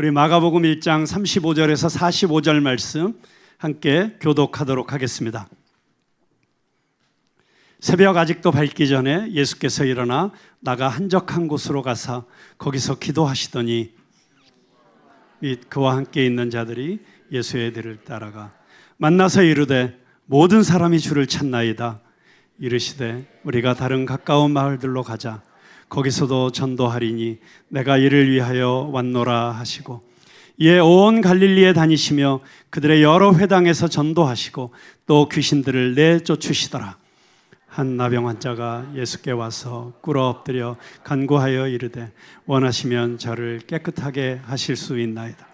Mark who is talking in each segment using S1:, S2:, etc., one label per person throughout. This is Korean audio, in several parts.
S1: 우리 마가복음 1장 35절에서 45절 말씀 함께 교독하도록 하겠습니다. 새벽 아직도 밝기 전에 예수께서 일어나 나가 한적한 곳으로 가사 거기서 기도하시더니 및 그와 함께 있는 자들이 예수의 뒤를 따라가 만나서 이르되 모든 사람이 주를 찾나이다. 이르시되 우리가 다른 가까운 마을들로 가자. 거기서도 전도하리니 내가 이를 위하여 왔노라 하시고 이에 온 갈릴리에 다니시며 그들의 여러 회당에서 전도하시고 또 귀신들을 내쫓으시더라. 한 나병 환자가 예수께 와서 꿇어 엎드려 간구하여 이르되 원하시면 저를 깨끗하게 하실 수 있나이다.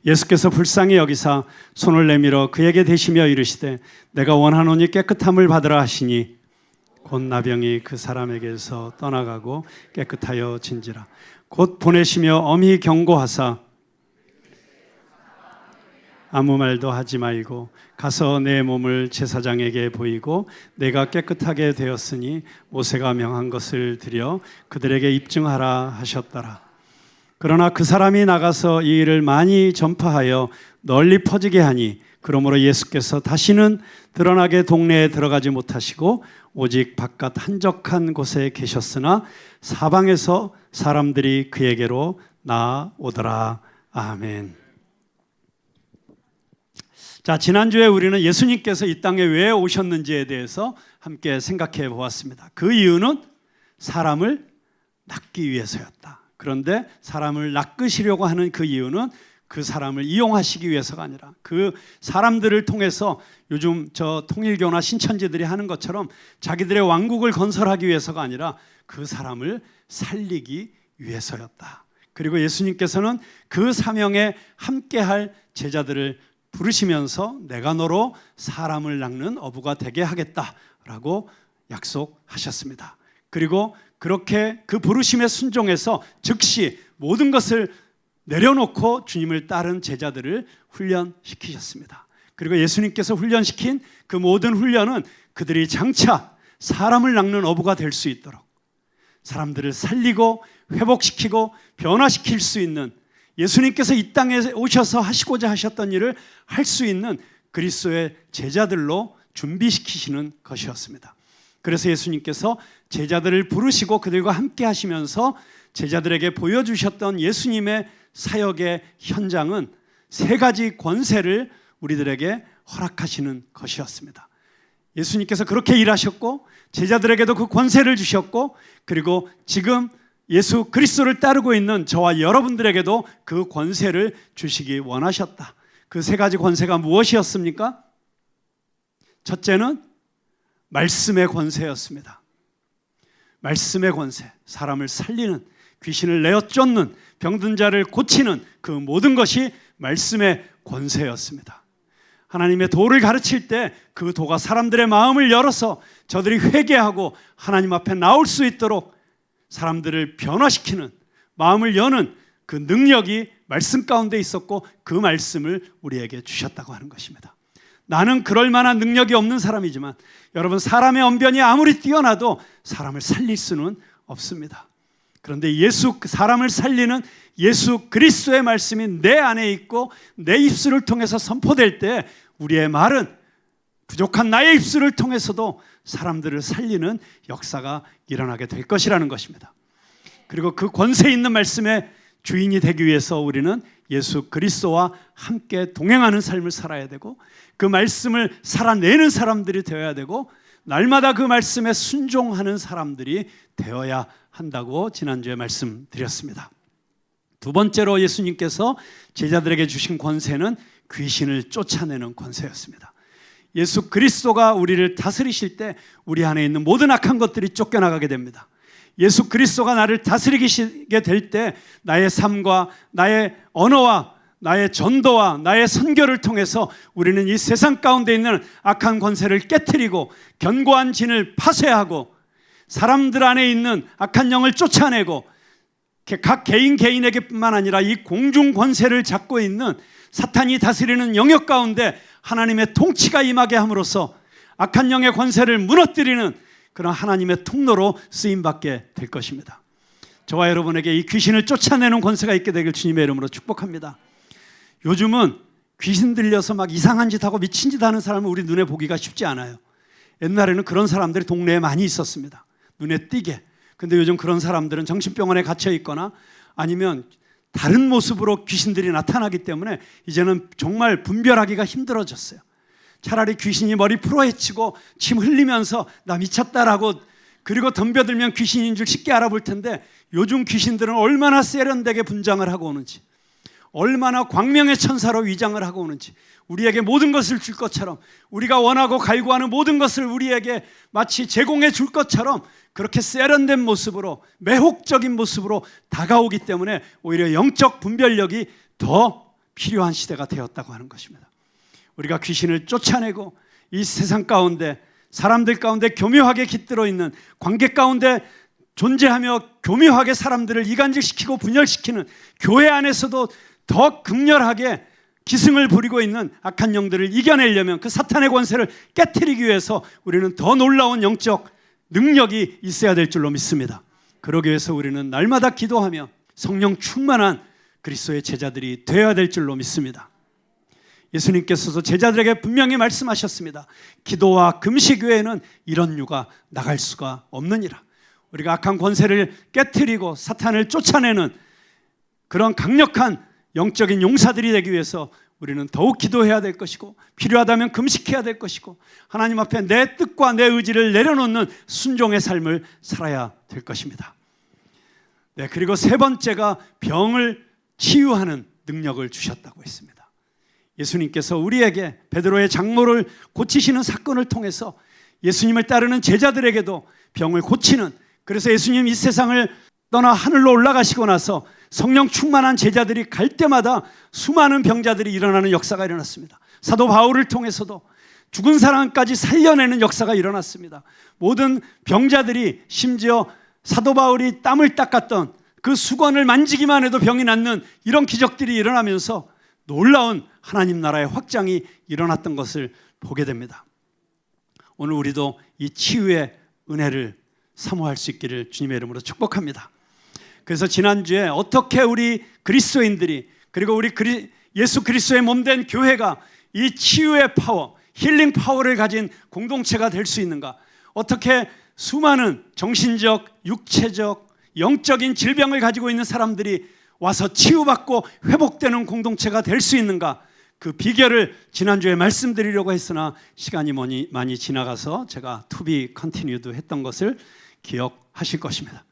S1: 예수께서 불쌍히 여기사 손을 내밀어 그에게 대시며 이르시되 내가 원하노니 깨끗함을 받으라 하시니 곧 나병이 그 사람에게서 떠나가고 깨끗하여 진지라. 곧 보내시며 엄히 경고하사 아무 말도 하지 말고 가서 내 몸을 제사장에게 보이고 내가 깨끗하게 되었으니 모세가 명한 것을 드려 그들에게 입증하라 하셨더라. 그러나 그 사람이 나가서 이 일을 많이 전파하여 널리 퍼지게 하니 그러므로 예수께서 다시는 드러나게 동네에 들어가지 못하시고 오직 바깥 한적한 곳에 계셨으나 사방에서 사람들이 그에게로 나아오더라. 아멘. 자, 지난주에 우리는 예수님께서 이 땅에 왜 오셨는지에 대해서 함께 생각해 보았습니다. 그 이유는 사람을 낚기 위해서였다. 그런데 사람을 낚으시려고 하는 그 이유는 그 사람을 이용하시기 위해서가 아니라 그 사람들을 통해서 요즘 저 통일교나 신천지들이 하는 것처럼 자기들의 왕국을 건설하기 위해서가 아니라 그 사람을 살리기 위해서였다. 그리고 예수님께서는 그 사명에 함께할 제자들을 부르시면서 내가 너로 사람을 낚는 어부가 되게 하겠다라고 약속하셨습니다. 그리고 그렇게 그 부르심에 순종해서 즉시 모든 것을 내려놓고 주님을 따른 제자들을 훈련시키셨습니다. 그리고 예수님께서 훈련시킨 그 모든 훈련은 그들이 장차 사람을 낚는 어부가 될 수 있도록 사람들을 살리고 회복시키고 변화시킬 수 있는 예수님께서 이 땅에 오셔서 하시고자 하셨던 일을 할 수 있는 그리스도의 제자들로 준비시키시는 것이었습니다. 그래서 예수님께서 제자들을 부르시고 그들과 함께 하시면서 제자들에게 보여주셨던 예수님의 사역의 현장은 세 가지 권세를 우리들에게 허락하시는 것이었습니다. 예수님께서 그렇게 일하셨고 제자들에게도 그 권세를 주셨고 그리고 지금 예수 그리스도를 따르고 있는 저와 여러분들에게도 그 권세를 주시기 원하셨다. 그 세 가지 권세가 무엇이었습니까? 첫째는 말씀의 권세였습니다. 말씀의 권세, 사람을 살리는, 귀신을 내어 쫓는, 병든 자를 고치는 그 모든 것이 말씀의 권세였습니다. 하나님의 도를 가르칠 때 그 도가 사람들의 마음을 열어서 저들이 회개하고 하나님 앞에 나올 수 있도록 사람들을 변화시키는, 마음을 여는 그 능력이 말씀 가운데 있었고 그 말씀을 우리에게 주셨다고 하는 것입니다. 나는 그럴 만한 능력이 없는 사람이지만 여러분, 사람의 언변이 아무리 뛰어나도 사람을 살릴 수는 없습니다. 그런데 사람을 살리는 예수 그리스도의 말씀이 내 안에 있고 내 입술을 통해서 선포될 때 우리의 말은 부족한 나의 입술을 통해서도 사람들을 살리는 역사가 일어나게 될 것이라는 것입니다. 그리고 그 권세 있는 말씀의 주인이 되기 위해서 우리는 예수 그리스도와 함께 동행하는 삶을 살아야 되고 그 말씀을 살아내는 사람들이 되어야 되고 날마다 그 말씀에 순종하는 사람들이 되어야 한다고 지난주에 말씀드렸습니다. 두 번째로 예수님께서 제자들에게 주신 권세는 귀신을 쫓아내는 권세였습니다. 예수 그리스도가 우리를 다스리실 때 우리 안에 있는 모든 악한 것들이 쫓겨나가게 됩니다. 예수 그리스도가 나를 다스리게 될 때 나의 삶과 나의 언어와 나의 전도와 나의 선교를 통해서 우리는 이 세상 가운데 있는 악한 권세를 깨트리고 견고한 진을 파쇄하고 사람들 안에 있는 악한 영을 쫓아내고 각 개인에게뿐만 아니라 이 공중 권세를 잡고 있는 사탄이 다스리는 영역 가운데 하나님의 통치가 임하게 함으로써 악한 영의 권세를 무너뜨리는 그런 하나님의 통로로 쓰임받게 될 것입니다. 저와 여러분에게 이 귀신을 쫓아내는 권세가 있게 되길 주님의 이름으로 축복합니다. 요즘은 귀신 들려서 막 이상한 짓 하고 미친 짓 하는 사람을 우리 눈에 보기가 쉽지 않아요. 옛날에는 그런 사람들이 동네에 많이 있었습니다. 눈에 띄게. 근데 요즘 그런 사람들은 정신병원에 갇혀 있거나 아니면 다른 모습으로 귀신들이 나타나기 때문에 이제는 정말 분별하기가 힘들어졌어요. 차라리 귀신이 머리 풀어헤치고 침 흘리면서 나 미쳤다라고 그리고 덤벼들면 귀신인 줄 쉽게 알아볼 텐데 요즘 귀신들은 얼마나 세련되게 분장을 하고 오는지, 얼마나 광명의 천사로 위장을 하고 오는지, 우리에게 모든 것을 줄 것처럼, 우리가 원하고 갈구하는 모든 것을 우리에게 마치 제공해 줄 것처럼 그렇게 세련된 모습으로, 매혹적인 모습으로 다가오기 때문에 오히려 영적 분별력이 더 필요한 시대가 되었다고 하는 것입니다. 우리가 귀신을 쫓아내고 이 세상 가운데, 사람들 가운데 교묘하게 깃들어 있는, 관계 가운데 존재하며 교묘하게 사람들을 이간질시키고 분열시키는, 교회 안에서도 더 극렬하게 기승을 부리고 있는 악한 영들을 이겨내려면, 그 사탄의 권세를 깨트리기 위해서 우리는 더 놀라운 영적 능력이 있어야 될 줄로 믿습니다. 그러기 위해서 우리는 날마다 기도하며 성령 충만한 그리스도의 제자들이 되어야 될 줄로 믿습니다. 예수님께서도 제자들에게 분명히 말씀하셨습니다. 기도와 금식 외에는 이런 유가 나갈 수가 없느니라. 우리가 악한 권세를 깨트리고 사탄을 쫓아내는 그런 강력한 영적인 용사들이 되기 위해서 우리는 더욱 기도해야 될 것이고, 필요하다면 금식해야 될 것이고, 하나님 앞에 내 뜻과 내 의지를 내려놓는 순종의 삶을 살아야 될 것입니다. 네, 그리고 세 번째가 병을 치유하는 능력을 주셨다고 했습니다. 예수님께서 우리에게 베드로의 장모를 고치시는 사건을 통해서 예수님을 따르는 제자들에게도 병을 고치는, 그래서 예수님 이 세상을 떠나 하늘로 올라가시고 나서 성령 충만한 제자들이 갈 때마다 수많은 병자들이 일어나는 역사가 일어났습니다. 사도 바울을 통해서도 죽은 사람까지 살려내는 역사가 일어났습니다. 모든 병자들이, 심지어 사도 바울이 땀을 닦았던 그 수건을 만지기만 해도 병이 낫는 이런 기적들이 일어나면서 놀라운 하나님 나라의 확장이 일어났던 것을 보게 됩니다. 오늘 우리도 이 치유의 은혜를 사모할 수 있기를 주님의 이름으로 축복합니다. 그래서 지난주에 어떻게 우리 그리스도인들이, 그리고 우리 예수 그리스도의 몸된 교회가 이 치유의 파워, 힐링 파워를 가진 공동체가 될 수 있는가, 어떻게 수많은 정신적, 육체적, 영적인 질병을 가지고 있는 사람들이 와서 치유받고 회복되는 공동체가 될 수 있는가, 그 비결을 지난주에 말씀드리려고 했으나 시간이 많이 지나가서 제가 to be continued 했던 것을 기억하실 것입니다.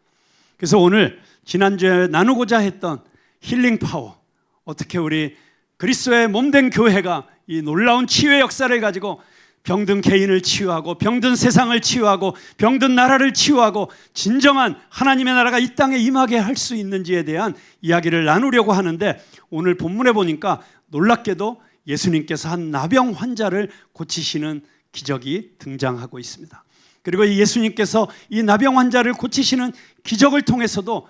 S1: 그래서 오늘 지난주에 나누고자 했던 힐링 파워, 어떻게 우리 그리스도의 몸된 교회가 이 놀라운 치유의 역사를 가지고 병든 개인을 치유하고, 병든 세상을 치유하고, 병든 나라를 치유하고 진정한 하나님의 나라가 이 땅에 임하게 할 수 있는지에 대한 이야기를 나누려고 하는데, 오늘 본문에 보니까 놀랍게도 예수님께서 한 나병 환자를 고치시는 기적이 등장하고 있습니다. 그리고 예수님께서 이 나병 환자를 고치시는 기적을 통해서도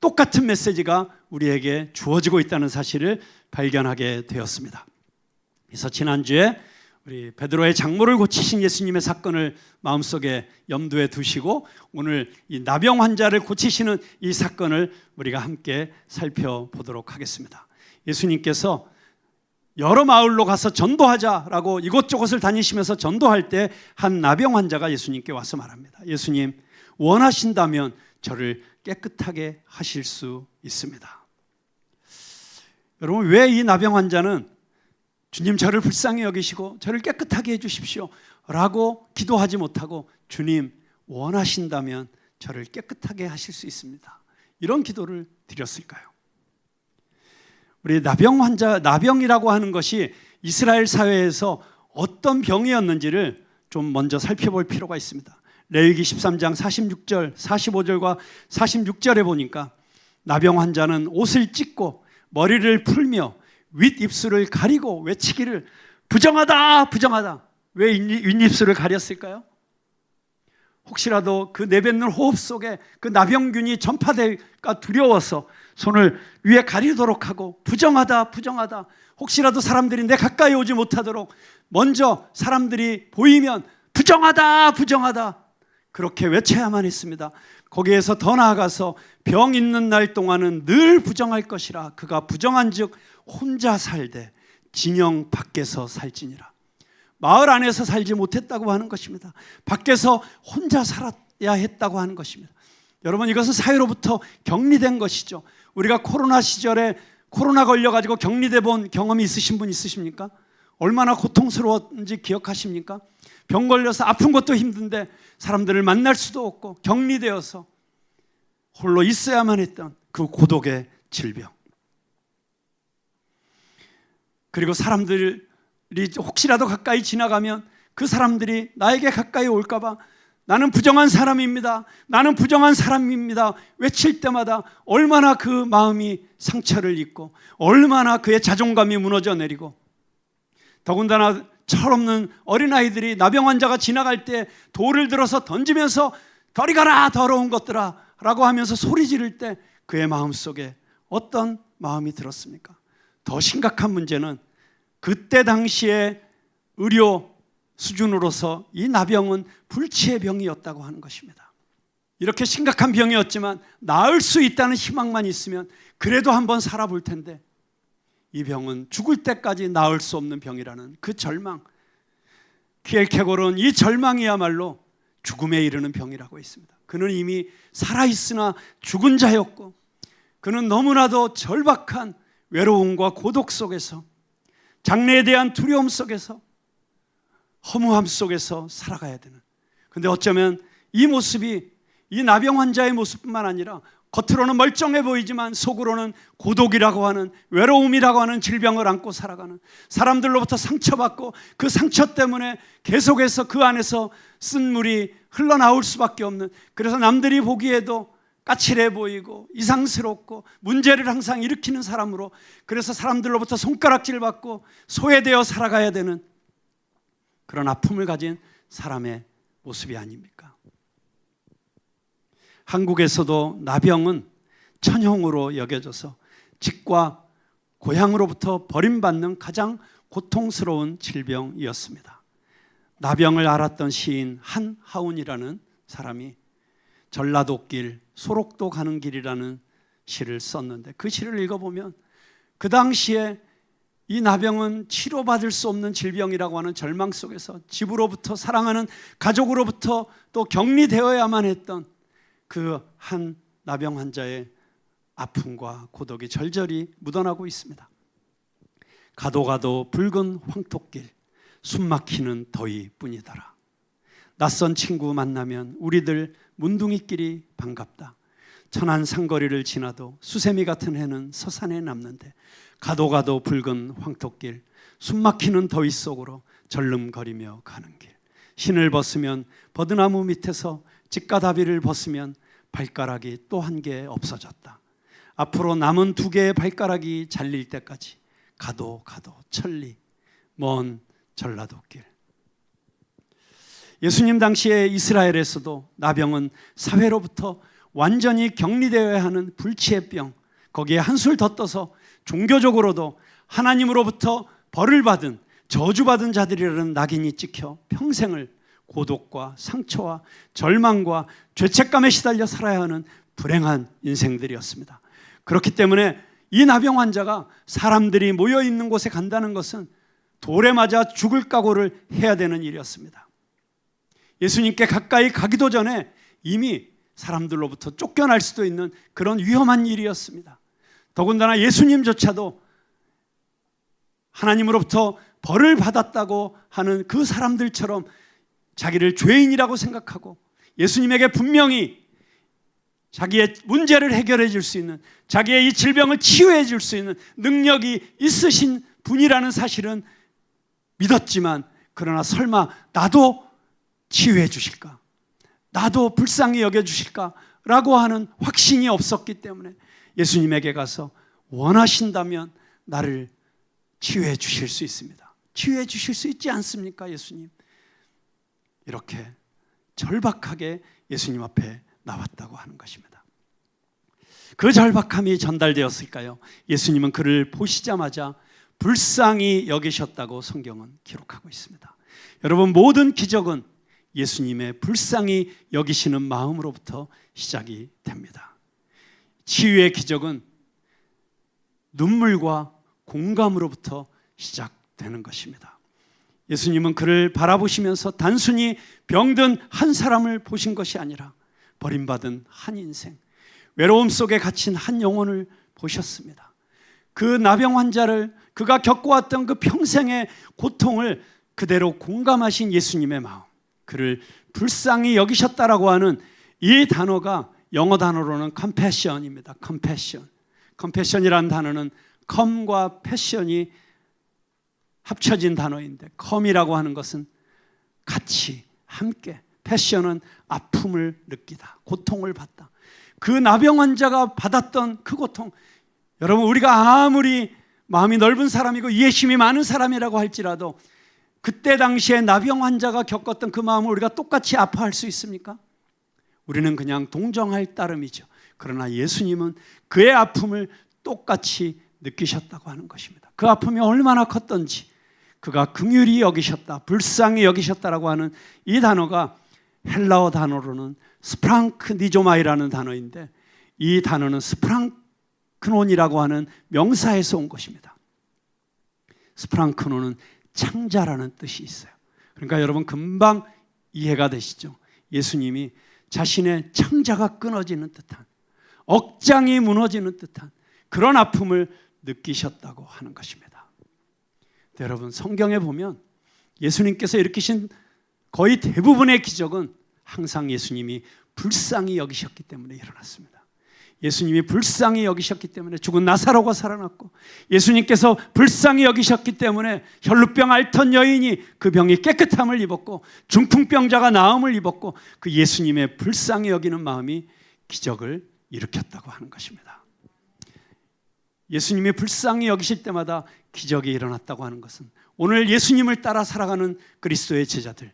S1: 똑같은 메시지가 우리에게 주어지고 있다는 사실을 발견하게 되었습니다. 그래서 지난주에 우리 베드로의 장모를 고치신 예수님의 사건을 마음속에 염두에 두시고, 오늘 이 나병 환자를 고치시는 이 사건을 우리가 함께 살펴보도록 하겠습니다. 예수님께서 여러 마을로 가서 전도하자라고 이곳저곳을 다니시면서 전도할 때 한 나병 환자가 예수님께 와서 말합니다. 예수님, 원하신다면 저를 깨끗하게 하실 수 있습니다. 여러분, 왜 이 나병 환자는 주님 저를 불쌍히 여기시고 저를 깨끗하게 해주십시오 라고 기도하지 못하고 주님 원하신다면 저를 깨끗하게 하실 수 있습니다, 이런 기도를 드렸을까요? 우리 나병 환자, 나병이라고 하는 것이 이스라엘 사회에서 어떤 병이었는지를 좀 먼저 살펴볼 필요가 있습니다. 레위기 13장 46절, 45절과 46절에 보니까 나병 환자는 옷을 찢고 머리를 풀며 윗입술을 가리고 외치기를 부정하다, 부정하다. 왜 윗입술을 가렸을까요? 혹시라도 그 내뱉는 호흡 속에 그 나병균이 전파될까 두려워서 손을 위에 가리도록 하고 부정하다, 부정하다. 혹시라도 사람들이 내 가까이 오지 못하도록 먼저 사람들이 보이면 부정하다, 부정하다. 그렇게 외쳐야만 했습니다. 거기에서 더 나아가서 병 있는 날 동안은 늘 부정할 것이라. 그가 부정한즉 혼자 살되 진영 밖에서 살지니라. 마을 안에서 살지 못했다고 하는 것입니다. 밖에서 혼자 살아야 했다고 하는 것입니다. 여러분, 이것은 사회로부터 격리된 것이죠. 우리가 코로나 시절에 코로나 걸려가지고 격리돼 본 경험이 있으신 분 있으십니까? 얼마나 고통스러웠는지 기억하십니까? 병 걸려서 아픈 것도 힘든데 사람들을 만날 수도 없고 격리되어서 홀로 있어야만 했던 그 고독의 질병. 그리고 사람들이 혹시라도 가까이 지나가면 그 사람들이 나에게 가까이 올까 봐 나는 부정한 사람입니다, 나는 부정한 사람입니다 외칠 때마다 얼마나 그 마음이 상처를 입고 얼마나 그의 자존감이 무너져 내리고, 더군다나 철없는 어린아이들이 나병 환자가 지나갈 때 돌을 들어서 던지면서 저리 가라 더러운 것들아 라고 하면서 소리 지를 때 그의 마음속에 어떤 마음이 들었습니까? 더 심각한 문제는 그때 당시에 의료 수준으로서 이 나병은 불치의 병이었다고 하는 것입니다. 이렇게 심각한 병이었지만 나을 수 있다는 희망만 있으면 그래도 한번 살아볼 텐데, 이 병은 죽을 때까지 나을 수 없는 병이라는 그 절망. 키엘케고르는 이 절망이야말로 죽음에 이르는 병이라고 했습니다. 그는 이미 살아있으나 죽은 자였고, 그는 너무나도 절박한 외로움과 고독 속에서, 장래에 대한 두려움 속에서, 허무함 속에서 살아가야 되는, 근데 어쩌면 이 모습이 이 나병 환자의 모습뿐만 아니라 겉으로는 멀쩡해 보이지만 속으로는 고독이라고 하는, 외로움이라고 하는 질병을 안고 살아가는, 사람들로부터 상처받고 그 상처 때문에 계속해서 그 안에서 쓴물이 흘러나올 수밖에 없는, 그래서 남들이 보기에도 까칠해 보이고 이상스럽고 문제를 항상 일으키는 사람으로, 그래서 사람들로부터 손가락질 받고 소외되어 살아가야 되는 그런 아픔을 가진 사람의 모습이 아닙니까? 한국에서도 나병은 천형으로 여겨져서 집과 고향으로부터 버림받는 가장 고통스러운 질병이었습니다. 나병을 앓았던 시인 한하운이라는 사람이 전라도길 소록도 가는 길이라는 시를 썼는데, 그 시를 읽어보면 그 당시에 이 나병은 치료받을 수 없는 질병이라고 하는 절망 속에서 집으로부터, 사랑하는 가족으로부터 또 격리되어야만 했던 그 한 나병 환자의 아픔과 고독이 절절히 묻어나고 있습니다. 가도 가도 붉은 황토길, 숨막히는 더위뿐이더라. 낯선 친구 만나면 우리들 문둥이끼리 반갑다. 천안 상거리를 지나도 수세미 같은 해는 서산에 남는데, 가도 가도 붉은 황토길, 숨막히는 더위 속으로 절름거리며 가는 길. 신을 벗으면 버드나무 밑에서 직가다비를 벗으면 발가락이 또 한 개 없어졌다. 앞으로 남은 2개의 발가락이 잘릴 때까지 가도 가도 천리 먼 전라도길. 예수님 당시에 이스라엘에서도 나병은 사회로부터 완전히 격리되어야 하는 불치의 병, 거기에 한술 더 떠서 종교적으로도 하나님으로부터 벌을 받은, 저주받은 자들이라는 낙인이 찍혀 평생을 고독과 상처와 절망과 죄책감에 시달려 살아야 하는 불행한 인생들이었습니다. 그렇기 때문에 이 나병 환자가 사람들이 모여 있는 곳에 간다는 것은 돌에 맞아 죽을 각오를 해야 되는 일이었습니다. 예수님께 가까이 가기도 전에 이미 사람들로부터 쫓겨날 수도 있는 그런 위험한 일이었습니다. 더군다나 예수님조차도 하나님으로부터 벌을 받았다고 하는 그 사람들처럼 자기를 죄인이라고 생각하고 예수님에게 분명히 자기의 문제를 해결해 줄 수 있는, 자기의 이 질병을 치유해 줄 수 있는 능력이 있으신 분이라는 사실은 믿었지만, 그러나 설마 나도 치유해 주실까? 나도 불쌍히 여겨주실까? 라고 하는 확신이 없었기 때문에 예수님에게 가서 원하신다면 나를 치유해 주실 수 있습니다. 치유해 주실 수 있지 않습니까, 예수님? 이렇게 절박하게 예수님 앞에 나왔다고 하는 것입니다. 그 절박함이 전달되었을까요? 예수님은 그를 보시자마자 불쌍히 여기셨다고 성경은 기록하고 있습니다. 여러분, 모든 기적은 예수님의 불쌍히 여기시는 마음으로부터 시작이 됩니다. 치유의 기적은 눈물과 공감으로부터 시작되는 것입니다. 예수님은 그를 바라보시면서 단순히 병든 한 사람을 보신 것이 아니라 버림받은 한 인생, 외로움 속에 갇힌 한 영혼을 보셨습니다. 그 나병 환자를, 그가 겪어왔던 그 평생의 고통을 그대로 공감하신 예수님의 마음, 그를 불쌍히 여기셨다라고 하는 이 단어가 영어 단어로는 compassion입니다. compassion이라는 단어는 come과 passion이 합쳐진 단어인데, come이라고 하는 것은 같이, 함께, passion은 아픔을 느끼다, 고통을 받다. 그 나병 환자가 받았던 그 고통, 여러분, 우리가 아무리 마음이 넓은 사람이고 이해심이 많은 사람이라고 할지라도 그때 당시에 나병 환자가 겪었던 그 마음을 우리가 똑같이 아파할 수 있습니까? 우리는 그냥 동정할 따름이죠. 그러나 예수님은 그의 아픔을 똑같이 느끼셨다고 하는 것입니다. 그 아픔이 얼마나 컸던지, 그가 긍휼히 여기셨다, 불쌍히 여기셨다라고 하는 이 단어가 헬라어 단어로는 스프랑크니조마이라는 단어인데, 이 단어는 스프랑크논이라고 하는 명사에서 온 것입니다. 스프랑크논은 창자라는 뜻이 있어요. 그러니까 여러분 금방 이해가 되시죠? 예수님이 자신의 창자가 끊어지는 듯한, 억장이 무너지는 듯한 그런 아픔을 느끼셨다고 하는 것입니다. 여러분, 성경에 보면 예수님께서 일으키신 거의 대부분의 기적은 항상 예수님이 불쌍히 여기셨기 때문에 일어났습니다. 예수님이 불쌍히 여기셨기 때문에 죽은 나사로가 살아났고, 예수님께서 불쌍히 여기셨기 때문에 혈루병 앓던 여인이 그 병이 깨끗함을 입었고, 중풍병자가 나음을 입었고, 그 예수님의 불쌍히 여기는 마음이 기적을 일으켰다고 하는 것입니다. 예수님이 불쌍히 여기실 때마다 기적이 일어났다고 하는 것은 오늘 예수님을 따라 살아가는 그리스도의 제자들,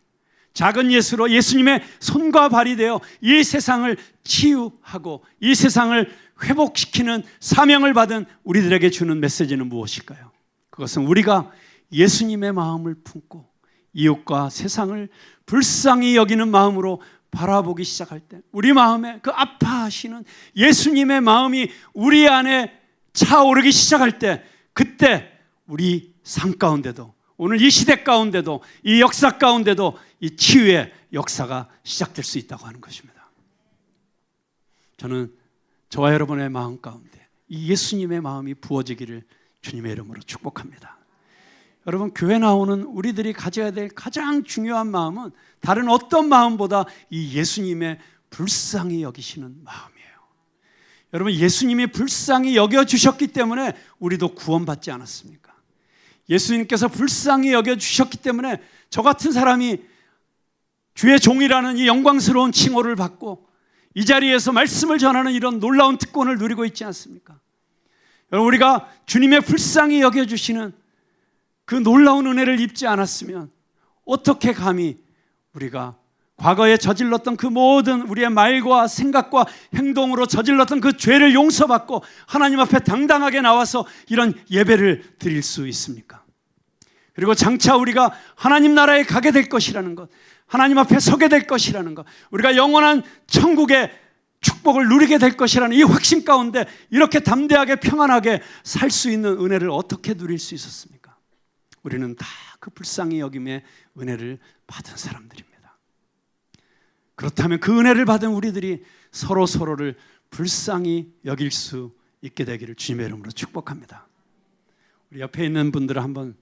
S1: 작은 예수로 예수님의 손과 발이 되어 이 세상을 치유하고 이 세상을 회복시키는 사명을 받은 우리들에게 주는 메시지는 무엇일까요? 그것은 우리가 예수님의 마음을 품고 이웃과 세상을 불쌍히 여기는 마음으로 바라보기 시작할 때, 우리 마음에 그 아파하시는 예수님의 마음이 우리 안에 차오르기 시작할 때, 그때 우리 삶 가운데도, 오늘 이 시대 가운데도, 이 역사 가운데도 이 치유의 역사가 시작될 수 있다고 하는 것입니다. 저는 저와 여러분의 마음 가운데 이 예수님의 마음이 부어지기를 주님의 이름으로 축복합니다. 여러분, 교회 나오는 우리들이 가져야 될 가장 중요한 마음은 다른 어떤 마음보다 이 예수님의 불쌍히 여기시는 마음이에요. 여러분, 예수님이 불쌍히 여겨주셨기 때문에 우리도 구원받지 않았습니까? 예수님께서 불쌍히 여겨주셨기 때문에 저 같은 사람이 주의 종이라는 이 영광스러운 칭호를 받고 이 자리에서 말씀을 전하는 이런 놀라운 특권을 누리고 있지 않습니까? 여러분, 우리가 주님의 불쌍히 여겨주시는 그 놀라운 은혜를 입지 않았으면 어떻게 감히 우리가 과거에 저질렀던 그 모든 우리의 말과 생각과 행동으로 저질렀던 그 죄를 용서받고 하나님 앞에 당당하게 나와서 이런 예배를 드릴 수 있습니까? 그리고 장차 우리가 하나님 나라에 가게 될 것이라는 것, 하나님 앞에 서게 될 것이라는 것, 우리가 영원한 천국의 축복을 누리게 될 것이라는 이 확신 가운데 이렇게 담대하게 평안하게 살 수 있는 은혜를 어떻게 누릴 수 있었습니까? 우리는 다 그 불쌍히 여김의 은혜를 받은 사람들입니다. 그렇다면 그 은혜를 받은 우리들이 서로를 불쌍히 여길 수 있게 되기를 주님의 이름으로 축복합니다. 우리 옆에 있는 분들을 한번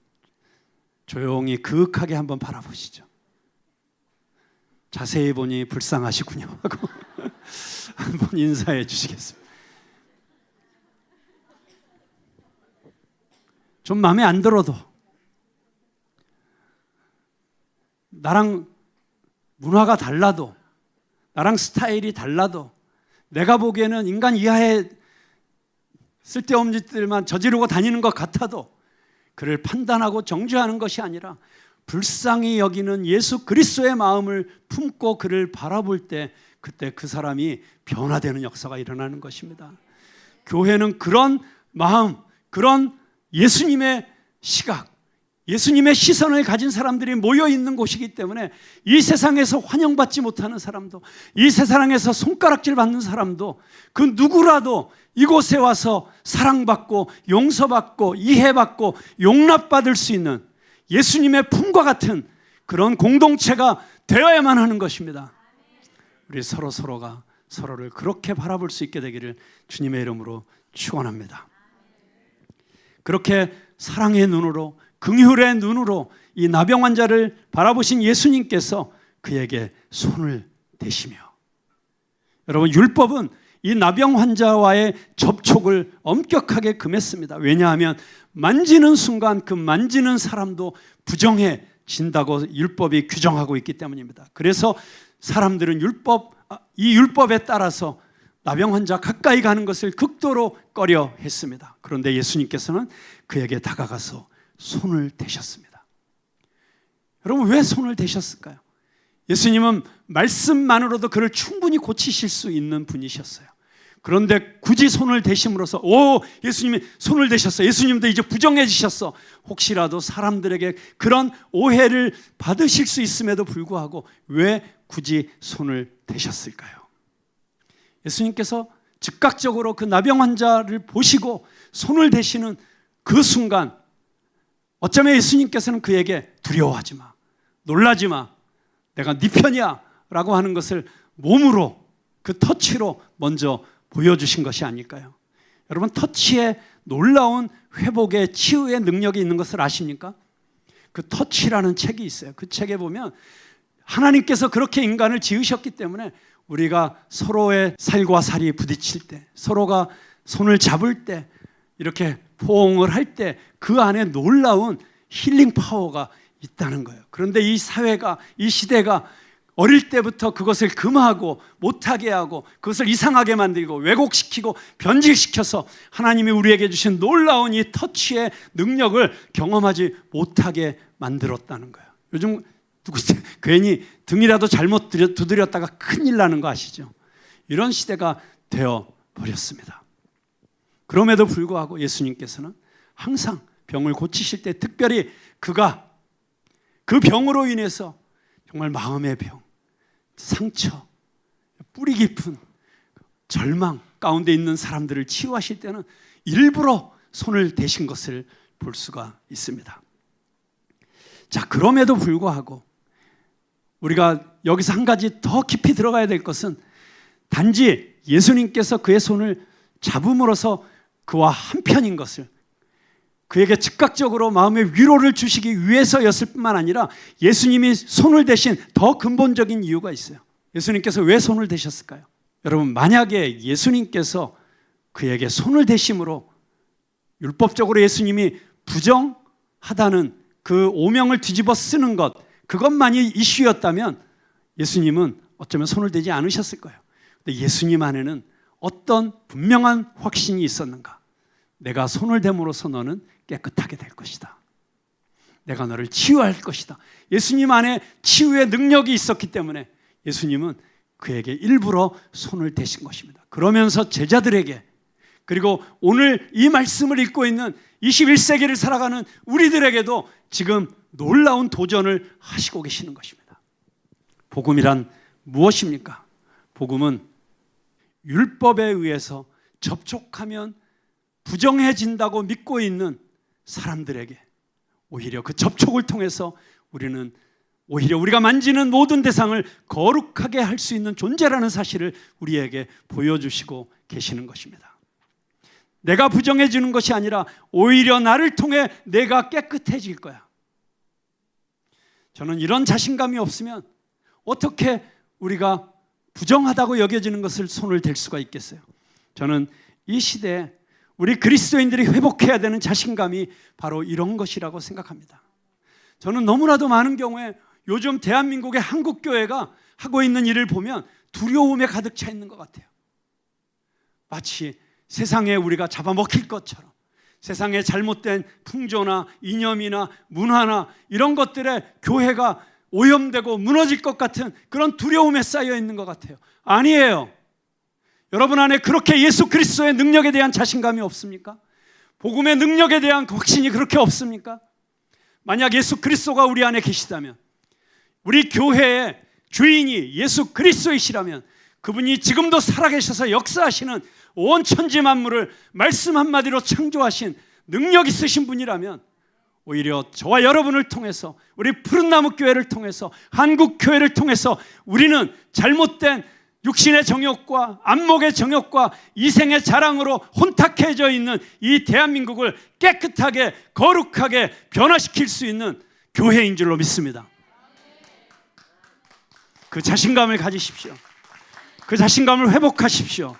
S1: 조용히 그윽하게 한번 바라보시죠. 자세히 보니 불쌍하시군요 하고 한번 인사해 주시겠습니다. 좀 마음에 안 들어도, 나랑 문화가 달라도, 나랑 스타일이 달라도, 내가 보기에는 인간 이하의 쓸데없는 짓들만 저지르고 다니는 것 같아도 그를 판단하고 정죄하는 것이 아니라 불쌍히 여기는 예수 그리스도의 마음을 품고 그를 바라볼 때, 그때 그 사람이 변화되는 역사가 일어나는 것입니다. 교회는 그런 마음, 그런 예수님의 시각, 예수님의 시선을 가진 사람들이 모여 있는 곳이기 때문에 이 세상에서 환영받지 못하는 사람도, 이 세상에서 손가락질 받는 사람도, 그 누구라도 이곳에 와서 사랑받고 용서받고 이해받고 용납받을 수 있는 예수님의 품과 같은 그런 공동체가 되어야만 하는 것입니다. 우리 서로가 서로를 그렇게 바라볼 수 있게 되기를 주님의 이름으로 축원합니다. 그렇게 사랑의 눈으로, 긍휼의 눈으로 이 나병 환자를 바라보신 예수님께서 그에게 손을 대시며, 여러분, 율법은 이 나병 환자와의 접촉을 엄격하게 금했습니다. 왜냐하면 만지는 순간 그 만지는 사람도 부정해진다고 율법이 규정하고 있기 때문입니다. 그래서 사람들은 이 율법에 따라서 나병 환자 가까이 가는 것을 극도로 꺼려 했습니다. 그런데 예수님께서는 그에게 다가가서 손을 대셨습니다. 여러분, 왜 손을 대셨을까요? 예수님은 말씀만으로도 그를 충분히 고치실 수 있는 분이셨어요. 그런데 굳이 손을 대심으로써 예수님이 손을 대셨어, 예수님도 이제 부정해지셨어, 혹시라도 사람들에게 그런 오해를 받으실 수 있음에도 불구하고 왜 굳이 손을 대셨을까요? 예수님께서 즉각적으로 그 나병 환자를 보시고 손을 대시는 그 순간, 어쩌면 예수님께서는 그에게 두려워하지 마, 놀라지 마, 내가 네 편이야 라고 하는 것을 몸으로, 그 터치로 먼저 보여주신 것이 아닐까요? 여러분, 터치에 놀라운 회복의 치유의 능력이 있는 것을 아십니까? 그 터치라는 책이 있어요. 그 책에 보면 하나님께서 그렇게 인간을 지으셨기 때문에 우리가 서로의 살과 살이 부딪힐 때, 서로가 손을 잡을 때, 이렇게 포옹을 할 때 그 안에 놀라운 힐링 파워가 있다는 거예요. 그런데 이 사회가, 이 시대가 어릴 때부터 그것을 금하고 못하게 하고 그것을 이상하게 만들고 왜곡시키고 변질시켜서 하나님이 우리에게 주신 놀라운 이 터치의 능력을 경험하지 못하게 만들었다는 거예요. 요즘 괜히 등이라도 잘못 두드렸다가 큰일 나는 거 아시죠? 이런 시대가 되어버렸습니다. 그럼에도 불구하고 예수님께서는 항상 병을 고치실 때, 특별히 그가 그 병으로 인해서 정말 마음의 병, 상처, 뿌리 깊은 절망 가운데 있는 사람들을 치유하실 때는 일부러 손을 대신 것을 볼 수가 있습니다. 자, 그럼에도 불구하고 우리가 여기서 한 가지 더 깊이 들어가야 될 것은 단지 예수님께서 그의 손을 잡음으로써 그와 한편인 것을, 그에게 즉각적으로 마음의 위로를 주시기 위해서였을 뿐만 아니라 예수님이 손을 대신 더 근본적인 이유가 있어요. 예수님께서 왜 손을 대셨을까요? 여러분, 만약에 예수님께서 그에게 손을 대심으로 율법적으로 예수님이 부정하다는 그 오명을 뒤집어 쓰는 것, 그것만이 이슈였다면 예수님은 어쩌면 손을 대지 않으셨을 거예요. 근데 예수님 안에는 어떤 분명한 확신이 있었는가? 내가 손을 댐으로써 너는 깨끗하게 될 것이다. 내가 너를 치유할 것이다. 예수님 안에 치유의 능력이 있었기 때문에 예수님은 그에게 일부러 손을 대신 것입니다. 그러면서 제자들에게, 그리고 오늘 이 말씀을 읽고 있는 21세기를 살아가는 우리들에게도 지금 놀라운 도전을 하시고 계시는 것입니다. 복음이란 무엇입니까? 복음은 율법에 의해서 접촉하면 부정해진다고 믿고 있는 사람들에게 오히려 그 접촉을 통해서 우리는 오히려 우리가 만지는 모든 대상을 거룩하게 할 수 있는 존재라는 사실을 우리에게 보여주시고 계시는 것입니다. 내가 부정해지는 것이 아니라 오히려 나를 통해 내가 깨끗해질 거야. 저는 이런 자신감이 없으면 어떻게 우리가 부정하다고 여겨지는 것을 손을 댈 수가 있겠어요? 저는 이 시대에 우리 그리스도인들이 회복해야 되는 자신감이 바로 이런 것이라고 생각합니다. 저는 너무나도 많은 경우에 요즘 대한민국의 한국교회가 하고 있는 일을 보면 두려움에 가득 차 있는 것 같아요. 마치 세상에 우리가 잡아먹힐 것처럼, 세상의 잘못된 풍조나 이념이나 문화나 이런 것들에 교회가 오염되고 무너질 것 같은 그런 두려움에 쌓여 있는 것 같아요. 아니에요. 여러분 안에 그렇게 예수 그리스도의 능력에 대한 자신감이 없습니까? 복음의 능력에 대한 확신이 그렇게 없습니까? 만약 예수 그리스도가 우리 안에 계시다면, 우리 교회의 주인이 예수 그리스도이시라면, 그분이 지금도 살아계셔서 역사하시는 온 천지 만물을 말씀 한마디로 창조하신 능력 있으신 분이라면, 오히려 저와 여러분을 통해서, 우리 푸른나무 교회를 통해서, 한국 교회를 통해서 우리는 잘못된 육신의 정욕과 안목의 정욕과 이생의 자랑으로 혼탁해져 있는 이 대한민국을 깨끗하게 거룩하게 변화시킬 수 있는 교회인 줄로 믿습니다. 그 자신감을 가지십시오. 그 자신감을 회복하십시오.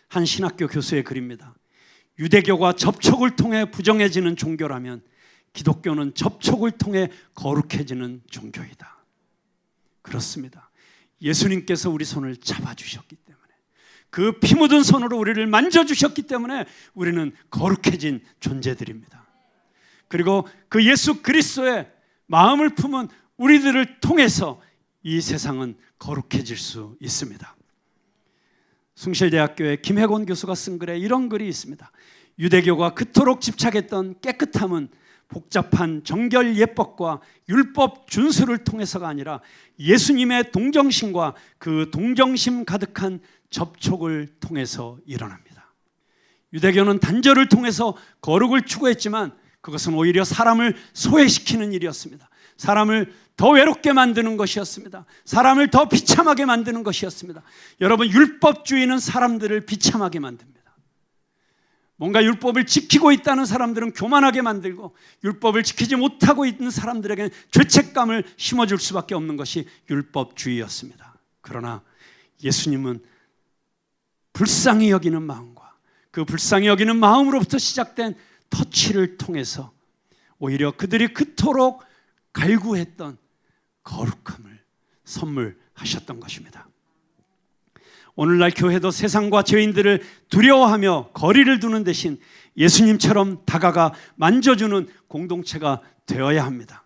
S1: 한 신학교 교수의 글입니다. 유대교가 접촉을 통해 부정해지는 종교라면 기독교는 접촉을 통해 거룩해지는 종교이다. 그렇습니다. 예수님께서 우리 손을 잡아주셨기 때문에, 그 피 묻은 손으로 우리를 만져주셨기 때문에 우리는 거룩해진 존재들입니다. 그리고 그 예수 그리스도의 마음을 품은 우리들을 통해서 이 세상은 거룩해질 수 있습니다. 숭실대학교의 김혜곤 교수가 쓴 글에 이런 글이 있습니다. 유대교가 그토록 집착했던 깨끗함은 복잡한 정결 예법과 율법 준수를 통해서가 아니라 예수님의 동정심과 그 동정심 가득한 접촉을 통해서 일어납니다. 유대교는 단절을 통해서 거룩을 추구했지만 그것은 오히려 사람을 소외시키는 일이었습니다. 사람을 더 외롭게 만드는 것이었습니다. 사람을 더 비참하게 만드는 것이었습니다. 여러분, 율법주의는 사람들을 비참하게 만듭니다. 뭔가 율법을 지키고 있다는 사람들은 교만하게 만들고, 율법을 지키지 못하고 있는 사람들에게는 죄책감을 심어줄 수밖에 없는 것이 율법주의였습니다. 그러나 예수님은 불쌍히 여기는 마음과 그 불쌍히 여기는 마음으로부터 시작된 터치를 통해서 오히려 그들이 그토록 갈구했던 거룩함을 선물하셨던 것입니다. 오늘날 교회도 세상과 죄인들을 두려워하며 거리를 두는 대신 예수님처럼 다가가 만져주는 공동체가 되어야 합니다.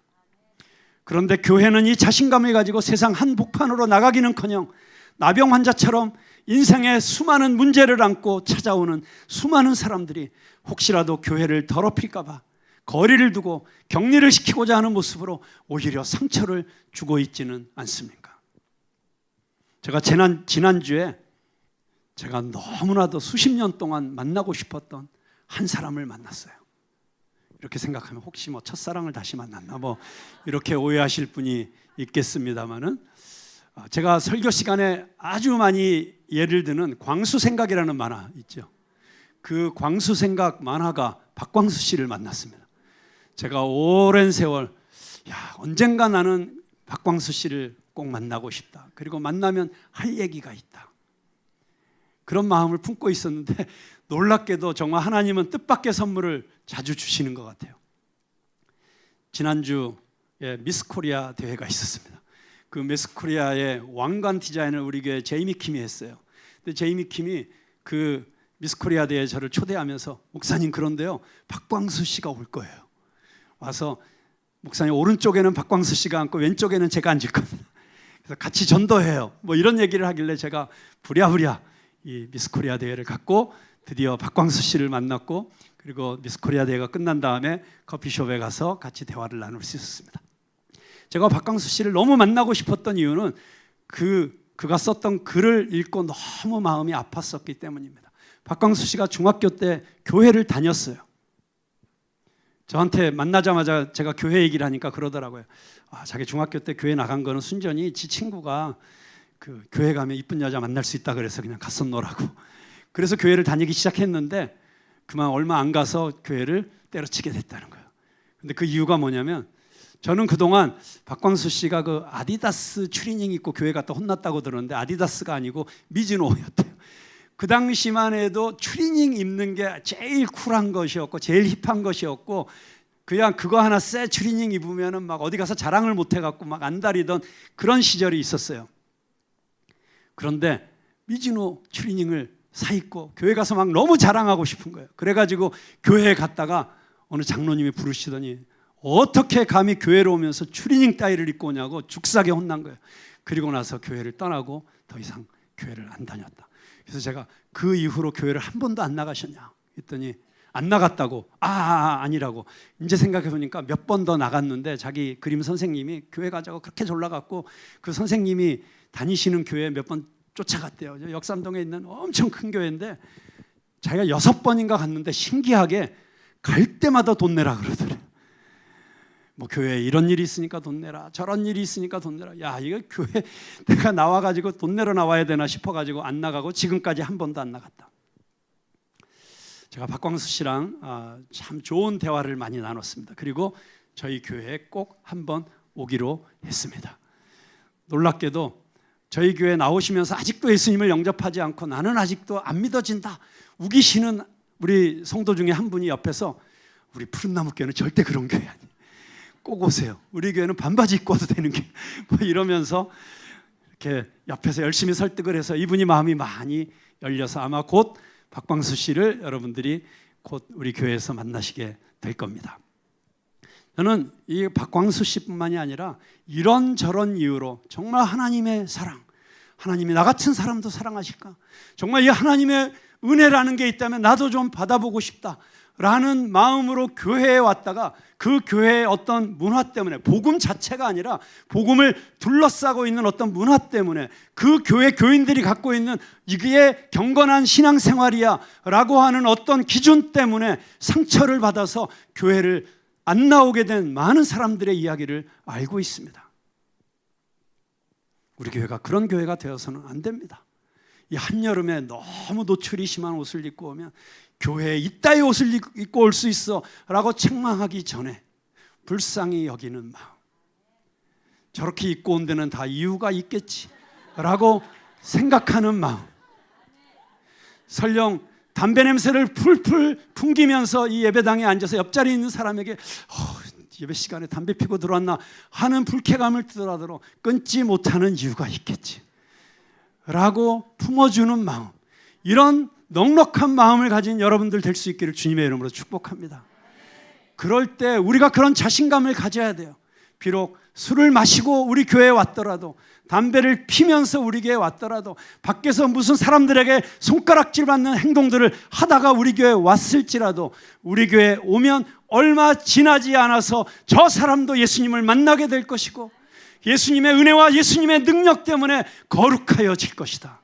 S1: 그런데 교회는 이 자신감을 가지고 세상 한복판으로 나가기는커녕 나병 환자처럼 인생의 수많은 문제를 안고 찾아오는 수많은 사람들이 혹시라도 교회를 더럽힐까 봐 거리를 두고 격리를 시키고자 하는 모습으로 오히려 상처를 주고 있지는 않습니까? 제가 지난주에 제가 너무나도 수십 년 동안 만나고 싶었던 한 사람을 만났어요. 이렇게 생각하면 혹시 첫사랑을 다시 만났나 이렇게 오해하실 분이 있겠습니다만은, 제가 설교 시간에 아주 많이 예를 드는 광수생각이라는 만화 있죠. 그 광수생각 만화가 박광수 씨를 만났습니다. 제가 오랜 세월 언젠가 나는 박광수 씨를 꼭 만나고 싶다. 그리고 만나면 할 얘기가 있다. 그런 마음을 품고 있었는데 놀랍게도 정말 하나님은 뜻밖의 선물을 자주 주시는 것 같아요. 지난주에 미스 코리아 대회가 있었습니다. 그 미스 코리아의 왕관 디자인을 우리 교회 제이미 킴이 했어요. 근데 제이미 킴이 그 미스 코리아 대회에 저를 초대하면서, 목사님 그런데요 박광수 씨가 올 거예요. 와서 목사님 오른쪽에는 박광수 씨가 앉고 왼쪽에는 제가 앉을 겁니다. 그래서 같이 전도해요. 이런 얘기를 하길래 제가 부랴부랴 이 미스 코리아 대회를 갔고 드디어 박광수 씨를 만났고, 그리고 미스 코리아 대회가 끝난 다음에 커피숍에 가서 같이 대화를 나눌 수 있었습니다. 제가 박광수 씨를 너무 만나고 싶었던 이유는 그가 썼던 글을 읽고 너무 마음이 아팠었기 때문입니다. 박광수 씨가 중학교 때 교회를 다녔어요. 저한테 만나자마자 제가 교회 얘기를 하니까 그러더라고요. 자기 중학교 때 교회 나간 거는 순전히 지 친구가 그 교회 가면 이쁜 여자 만날 수 있다 그래서 그냥 갔었노라고. 그래서 교회를 다니기 시작했는데 그만 얼마 안 가서 교회를 때려치게 됐다는 거예요. 근데 그 이유가 뭐냐면, 저는 그동안 박광수 씨가 그 아디다스 추리닝 입고 교회 갔다 혼났다고 들었는데 아디다스가 아니고 미즈노였대요. 그 당시만 해도 추리닝 입는 게 제일 쿨한 것이었고 제일 힙한 것이었고, 그냥 그거 하나 새 추리닝 입으면은 막 어디 가서 자랑을 못 해갖고 막 안달이던 그런 시절이 있었어요. 그런데 미즈노 추리닝을 사 입고 교회 가서 막 너무 자랑하고 싶은 거예요. 그래가지고 교회에 갔다가 어느 장로님이 부르시더니 어떻게 감히 교회로 오면서 추리닝 따위를 입고 오냐고 죽사게 혼난 거예요. 그리고 나서 교회를 떠나고 더 이상 교회를 안 다녔다. 그래서 제가 그 이후로 교회를 한 번도 안 나가셨냐 했더니 안 나갔다고. 아니라고. 이제 생각해 보니까 몇 번 더 나갔는데 자기 그림 선생님이 교회 가자고 그렇게 졸라갔고 그 선생님이 다니시는 교회에 몇 번 쫓아갔대요. 역삼동에 있는 엄청 큰 교회인데 자기가 6번인가 갔는데 신기하게 갈 때마다 돈 내라 그러더래요. 뭐 교회에 이런 일이 있으니까 돈 내라, 저런 일이 있으니까 돈 내라. 야, 이거 교회 내가 나와가지고 돈 내러 나와야 되나 싶어가지고 안 나가고 지금까지 한 번도 안 나갔다. 제가 박광수 씨랑 참 좋은 대화를 많이 나눴습니다. 그리고 저희 교회에 꼭 한번 오기로 했습니다. 놀랍게도 저희 교회 나오시면서 아직도 예수님을 영접하지 않고 나는 아직도 안 믿어진다 우기시는 우리 성도 중에 한 분이 옆에서 우리 푸른나무 교회는 절대 그런 교회 아니에요. 꼭 오세요. 우리 교회는 반바지 입고 와도 되는 게 뭐 이러면서 이렇게 옆에서 열심히 설득을 해서 이분이 마음이 많이 열려서 아마 곧 박광수 씨를 여러분들이 곧 우리 교회에서 만나시게 될 겁니다. 저는 이 박광수 씨뿐만이 아니라 이런저런 이유로 정말 하나님의 사랑, 하나님이 나 같은 사람도 사랑하실까? 정말 이 하나님의 은혜라는 게 있다면 나도 좀 받아보고 싶다 라는 마음으로 교회에 왔다가 그 교회의 어떤 문화 때문에, 복음 자체가 아니라 복음을 둘러싸고 있는 어떤 문화 때문에, 그 교회 교인들이 갖고 있는 이게 경건한 신앙생활이야 라고 하는 어떤 기준 때문에 상처를 받아서 교회를 안 나오게 된 많은 사람들의 이야기를 알고 있습니다. 우리 교회가 그런 교회가 되어서는 안 됩니다. 이 한여름에 너무 노출이 심한 옷을 입고 오면 교회에 이따위 옷을 입고 올 수 있어 라고 책망하기 전에 불쌍히 여기는 마음, 저렇게 입고 온 데는 다 이유가 있겠지 라고 생각하는 마음, 설령 담배 냄새를 풀풀 풍기면서 이 예배당에 앉아서 옆자리에 있는 사람에게 예배 시간에 담배 피고 들어왔나 하는 불쾌감을 뜨더라도 끊지 못하는 이유가 있겠지 라고 품어주는 마음, 이런 넉넉한 마음을 가진 여러분들 될 수 있기를 주님의 이름으로 축복합니다. 그럴 때 우리가 그런 자신감을 가져야 돼요. 비록 술을 마시고 우리 교회에 왔더라도, 담배를 피면서 우리 교회에 왔더라도, 밖에서 무슨 사람들에게 손가락질 받는 행동들을 하다가 우리 교회에 왔을지라도 우리 교회에 오면 얼마 지나지 않아서 저 사람도 예수님을 만나게 될 것이고 예수님의 은혜와 예수님의 능력 때문에 거룩하여질 것이다.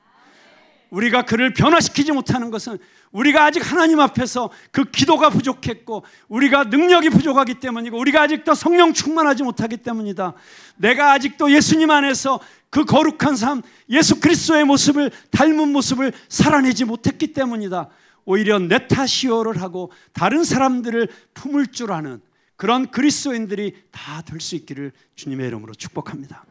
S1: 우리가 그를 변화시키지 못하는 것은 우리가 아직 하나님 앞에서 그 기도가 부족했고 우리가 능력이 부족하기 때문이고 우리가 아직도 성령 충만하지 못하기 때문이다. 내가 아직도 예수님 안에서 그 거룩한 삶, 예수 그리스도의 모습을 닮은 모습을 살아내지 못했기 때문이다. 오히려 내 탓이요를 하고 다른 사람들을 품을 줄 아는 그런 그리스도인들이 다 될 수 있기를 주님의 이름으로 축복합니다.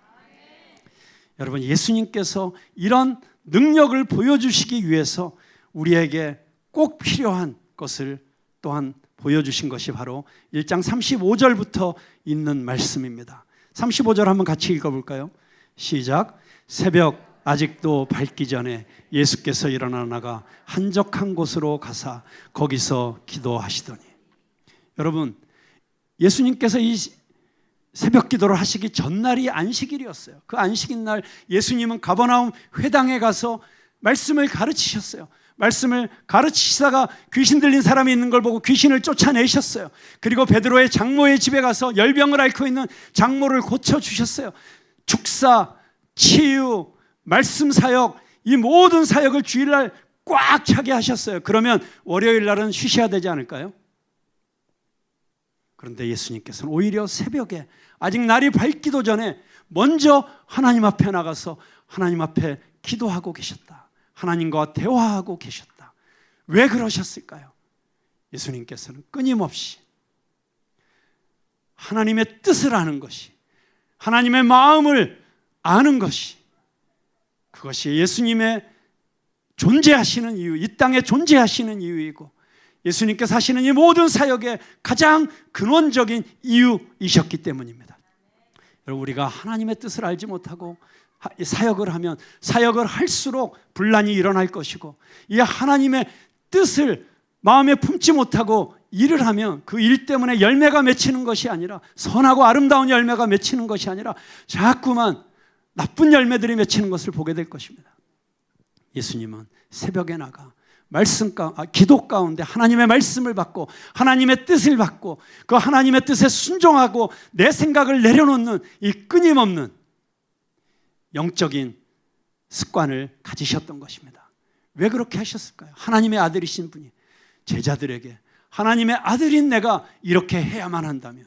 S1: 여러분, 예수님께서 이런 능력을 보여주시기 위해서 우리에게 꼭 필요한 것을 또한 보여주신 것이 바로 1장 35절부터 있는 말씀입니다. 35절 한번 같이 읽어볼까요? 시작. 새벽 아직도 밝기 전에 예수께서 일어나 나가 한적한 곳으로 가사 거기서 기도하시더니. 여러분, 예수님께서 이 새벽 기도를 하시기 전날이 안식일이었어요. 그 안식일 날 예수님은 가버나움 회당에 가서 말씀을 가르치셨어요. 말씀을 가르치시다가 귀신 들린 사람이 있는 걸 보고 귀신을 쫓아내셨어요. 그리고 베드로의 장모의 집에 가서 열병을 앓고 있는 장모를 고쳐주셨어요. 축사, 치유, 말씀 사역, 이 모든 사역을 주일날 꽉 차게 하셨어요. 그러면 월요일 날은 쉬셔야 되지 않을까요? 그런데 예수님께서는 오히려 새벽에 아직 날이 밝기도 전에 먼저 하나님 앞에 나가서 하나님 앞에 기도하고 계셨다. 하나님과 대화하고 계셨다. 왜 그러셨을까요? 예수님께서는 끊임없이 하나님의 뜻을 아는 것이, 하나님의 마음을 아는 것이, 그것이 예수님의 존재하시는 이유, 이 땅에 존재하시는 이유이고 예수님께서 하시는 이 모든 사역의 가장 근원적인 이유이셨기 때문입니다. 여러분, 우리가 하나님의 뜻을 알지 못하고 사역을 하면 사역을 할수록 분란이 일어날 것이고, 이 하나님의 뜻을 마음에 품지 못하고 일을 하면 그 일 때문에 열매가 맺히는 것이 아니라, 선하고 아름다운 열매가 맺히는 것이 아니라 자꾸만 나쁜 열매들이 맺히는 것을 보게 될 것입니다. 예수님은 새벽에 나가 기도 가운데 하나님의 말씀을 받고 하나님의 뜻을 받고 그 하나님의 뜻에 순종하고 내 생각을 내려놓는 이 끊임없는 영적인 습관을 가지셨던 것입니다. 왜 그렇게 하셨을까요? 하나님의 아들이신 분이 제자들에게 하나님의 아들인 내가 이렇게 해야만 한다면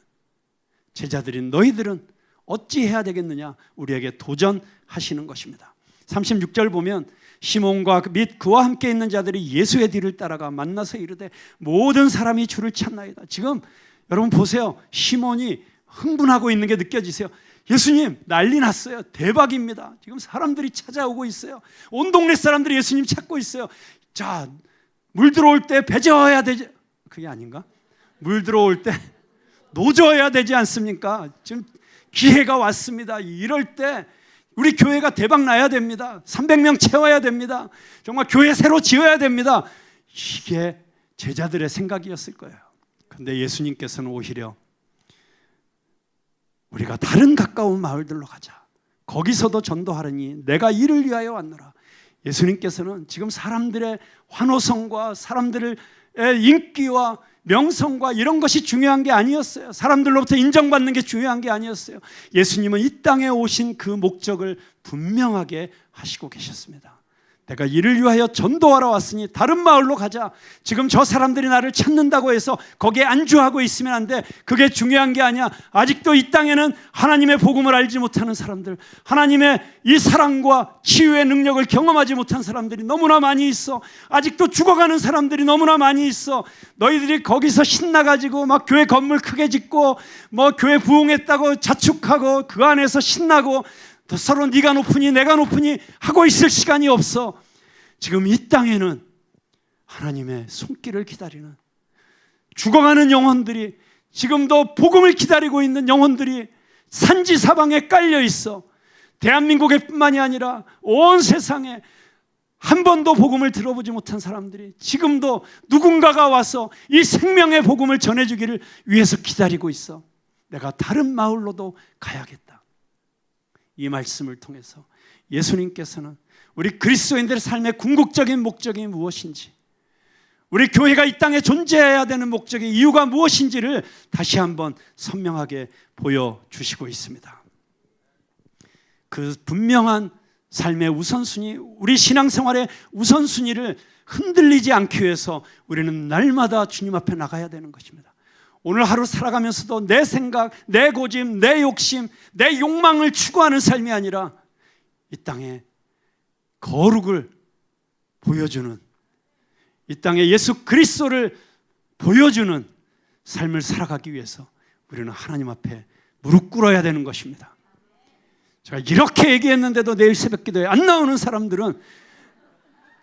S1: 제자들인 너희들은 어찌 해야 되겠느냐 우리에게 도전하시는 것입니다. 36절 보면 시몬과 및 그와 함께 있는 자들이 예수의 뒤를 따라가 만나서 이르되 모든 사람이 주를 찾나이다. 지금 여러분 보세요. 시몬이 흥분하고 있는 게 느껴지세요? 예수님 난리 났어요. 대박입니다. 지금 사람들이 찾아오고 있어요. 온 동네 사람들이 예수님 찾고 있어요. 자, 물 들어올 때 배저어야 되지. 그게 아닌가? 물 들어올 때 노져야 되지 않습니까? 지금 기회가 왔습니다. 이럴 때 우리 교회가 대박 나야 됩니다. 300명 채워야 됩니다. 정말 교회 새로 지어야 됩니다. 이게 제자들의 생각이었을 거예요. 그런데 예수님께서는 오히려 우리가 다른 가까운 마을들로 가자. 거기서도 전도하려니 내가 이를 위하여 왔노라. 예수님께서는 지금 사람들의 환호성과 사람들의 인기와 명성과 이런 것이 중요한 게 아니었어요. 사람들로부터 인정받는 게 중요한 게 아니었어요. 예수님은 이 땅에 오신 그 목적을 분명하게 하시고 계셨습니다. 내가 이를 위하여 전도하러 왔으니 다른 마을로 가자. 지금 저 사람들이 나를 찾는다고 해서 거기에 안주하고 있으면 안 돼. 그게 중요한 게 아니야. 아직도 이 땅에는 하나님의 복음을 알지 못하는 사람들, 하나님의 이 사랑과 치유의 능력을 경험하지 못한 사람들이 너무나 많이 있어. 아직도 죽어가는 사람들이 너무나 많이 있어. 너희들이 거기서 신나가지고 막 교회 건물 크게 짓고 뭐 교회 부흥했다고 자축하고 그 안에서 신나고 또 서로 네가 높으니 내가 높으니 하고 있을 시간이 없어. 지금 이 땅에는 하나님의 손길을 기다리는 죽어가는 영혼들이, 지금도 복음을 기다리고 있는 영혼들이 산지사방에 깔려 있어. 대한민국에 뿐만이 아니라 온 세상에 한 번도 복음을 들어보지 못한 사람들이 지금도 누군가가 와서 이 생명의 복음을 전해주기를 위해서 기다리고 있어. 내가 다른 마을로도 가야겠다. 이 말씀을 통해서 예수님께서는 우리 그리스도인들의 삶의 궁극적인 목적이 무엇인지, 우리 교회가 이 땅에 존재해야 되는 목적의 이유가 무엇인지를 다시 한번 선명하게 보여주시고 있습니다. 그 분명한 삶의 우선순위, 우리 신앙생활의 우선순위를 흔들리지 않기 위해서 우리는 날마다 주님 앞에 나가야 되는 것입니다. 오늘 하루 살아가면서도 내 생각, 내 고집, 내 욕심, 내 욕망을 추구하는 삶이 아니라 이 땅에 거룩을 보여주는, 이 땅에 예수 그리스도를 보여주는 삶을 살아가기 위해서 우리는 하나님 앞에 무릎 꿇어야 되는 것입니다. 제가 이렇게 얘기했는데도 내일 새벽기도에 안 나오는 사람들은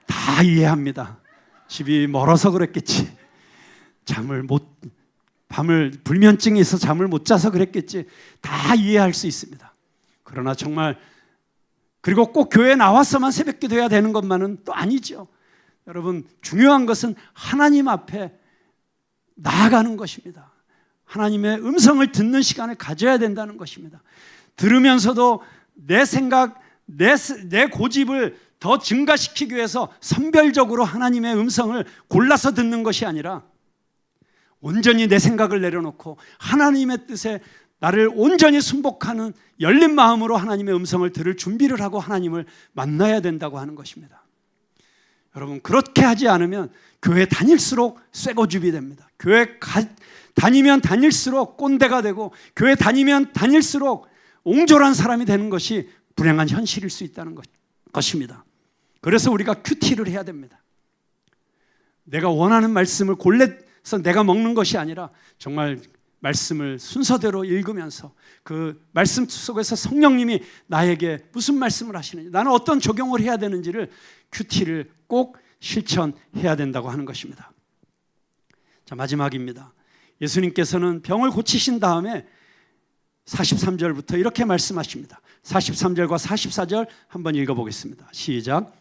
S1: 다 이해합니다. 집이 멀어서 그랬겠지, 밤을 불면증이 있어서 잠을 못 자서 그랬겠지, 다 이해할 수 있습니다. 그러나 정말, 그리고 꼭 교회에 나와서만 새벽기도 해야 되는 것만은 또 아니죠. 여러분, 중요한 것은 하나님 앞에 나아가는 것입니다. 하나님의 음성을 듣는 시간을 가져야 된다는 것입니다. 들으면서도 내 생각, 내 고집을 더 증가시키기 위해서 선별적으로 하나님의 음성을 골라서 듣는 것이 아니라 온전히 내 생각을 내려놓고 하나님의 뜻에 나를 온전히 순복하는 열린 마음으로 하나님의 음성을 들을 준비를 하고 하나님을 만나야 된다고 하는 것입니다. 여러분, 그렇게 하지 않으면 교회 다닐수록 쇠고집이 됩니다. 교회 다니면 다닐수록 꼰대가 되고, 교회 다니면 다닐수록 옹졸한 사람이 되는 것이 불행한 현실일 수 있다는 것입니다. 그래서 우리가 큐티를 해야 됩니다. 내가 원하는 말씀을 골라서 내가 먹는 것이 아니라 정말 말씀을 순서대로 읽으면서 그 말씀 속에서 성령님이 나에게 무슨 말씀을 하시는지, 나는 어떤 적용을 해야 되는지를 큐티를 꼭 실천해야 된다고 하는 것입니다. 자, 마지막입니다. 예수님께서는 병을 고치신 다음에 43절부터 이렇게 말씀하십니다. 43절과 44절 한번 읽어보겠습니다. 시작.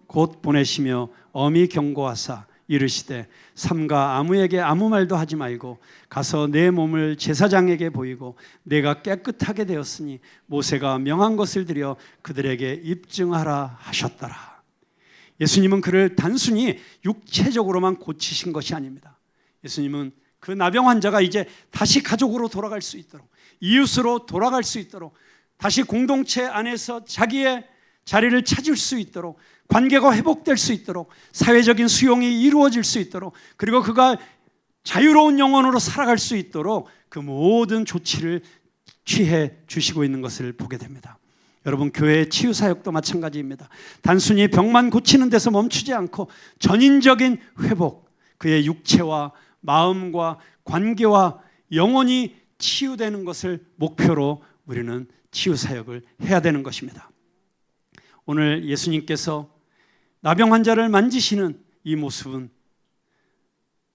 S1: 곧 보내시며 엄히 경고하사 이르시되 삼가 아무에게 아무 말도 하지 말고 가서 내 몸을 제사장에게 보이고 내가 깨끗하게 되었으니 모세가 명한 것을 드려 그들에게 입증하라 하셨더라. 예수님은 그를 단순히 육체적으로만 고치신 것이 아닙니다. 예수님은 그 나병 환자가 이제 다시 가족으로 돌아갈 수 있도록, 이웃으로 돌아갈 수 있도록, 다시 공동체 안에서 자기의 자리를 찾을 수 있도록, 관계가 회복될 수 있도록, 사회적인 수용이 이루어질 수 있도록, 그리고 그가 자유로운 영혼으로 살아갈 수 있도록 그 모든 조치를 취해 주시고 있는 것을 보게 됩니다. 여러분, 교회의 치유사역도 마찬가지입니다. 단순히 병만 고치는 데서 멈추지 않고 전인적인 회복, 그의 육체와 마음과 관계와 영혼이 치유되는 것을 목표로 우리는 치유사역을 해야 되는 것입니다. 오늘 예수님께서 나병 환자를 만지시는 이 모습은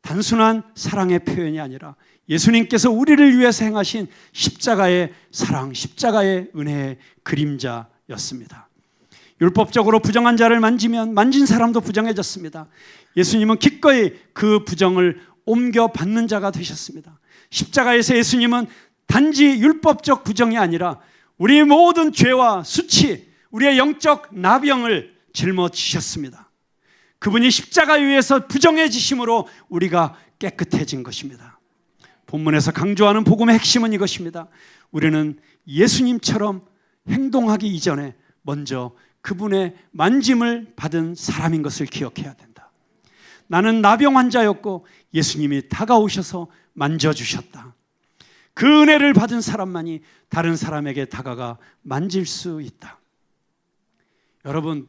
S1: 단순한 사랑의 표현이 아니라 예수님께서 우리를 위해서 행하신 십자가의 사랑, 십자가의 은혜의 그림자였습니다. 율법적으로 부정한 자를 만지면 만진 사람도 부정해졌습니다. 예수님은 기꺼이 그 부정을 옮겨받는 자가 되셨습니다. 십자가에서 예수님은 단지 율법적 부정이 아니라 우리 모든 죄와 수치, 우리의 영적 나병을 짊어지셨습니다. 그분이 십자가 위에서 부정해지심으로 우리가 깨끗해진 것입니다. 본문에서 강조하는 복음의 핵심은 이것입니다. 우리는 예수님처럼 행동하기 이전에 먼저 그분의 만짐을 받은 사람인 것을 기억해야 된다. 나는 나병 환자였고 예수님이 다가오셔서 만져주셨다. 그 은혜를 받은 사람만이 다른 사람에게 다가가 만질 수 있다. 여러분,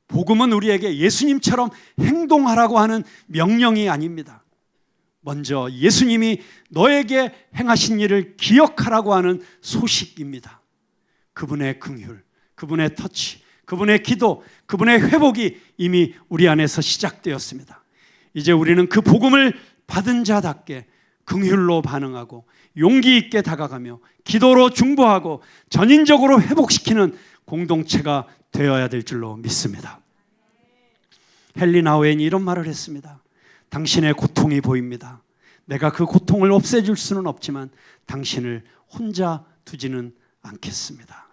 S1: 복음은 우리에게 예수님처럼 행동하라고 하는 명령이 아닙니다. 먼저 예수님이 너에게 행하신 일을 기억하라고 하는 소식입니다. 그분의 긍휼, 그분의 터치, 그분의 기도, 그분의 회복이 이미 우리 안에서 시작되었습니다. 이제 우리는 그 복음을 받은 자답게 긍휼로 반응하고 용기 있게 다가가며 기도로 중보하고 전인적으로 회복시키는 공동체가 되어야 될 줄로 믿습니다. 헨리 나우엔이 이런 말을 했습니다. 당신의 고통이 보입니다. 내가 그 고통을 없애줄 수는 없지만 당신을 혼자 두지는 않겠습니다.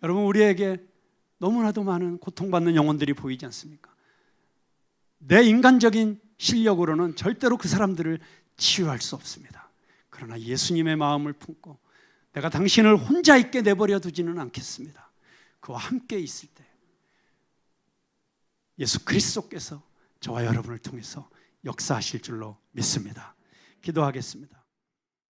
S1: 여러분, 우리에게 너무나도 많은 고통받는 영혼들이 보이지 않습니까? 내 인간적인 실력으로는 절대로 그 사람들을 치유할 수 없습니다. 그러나 예수님의 마음을 품고 내가 당신을 혼자 있게 내버려 두지는 않겠습니다. 그와 함께 있을 때 예수 그리스도께서 저와 여러분을 통해서 역사하실 줄로 믿습니다. 기도하겠습니다.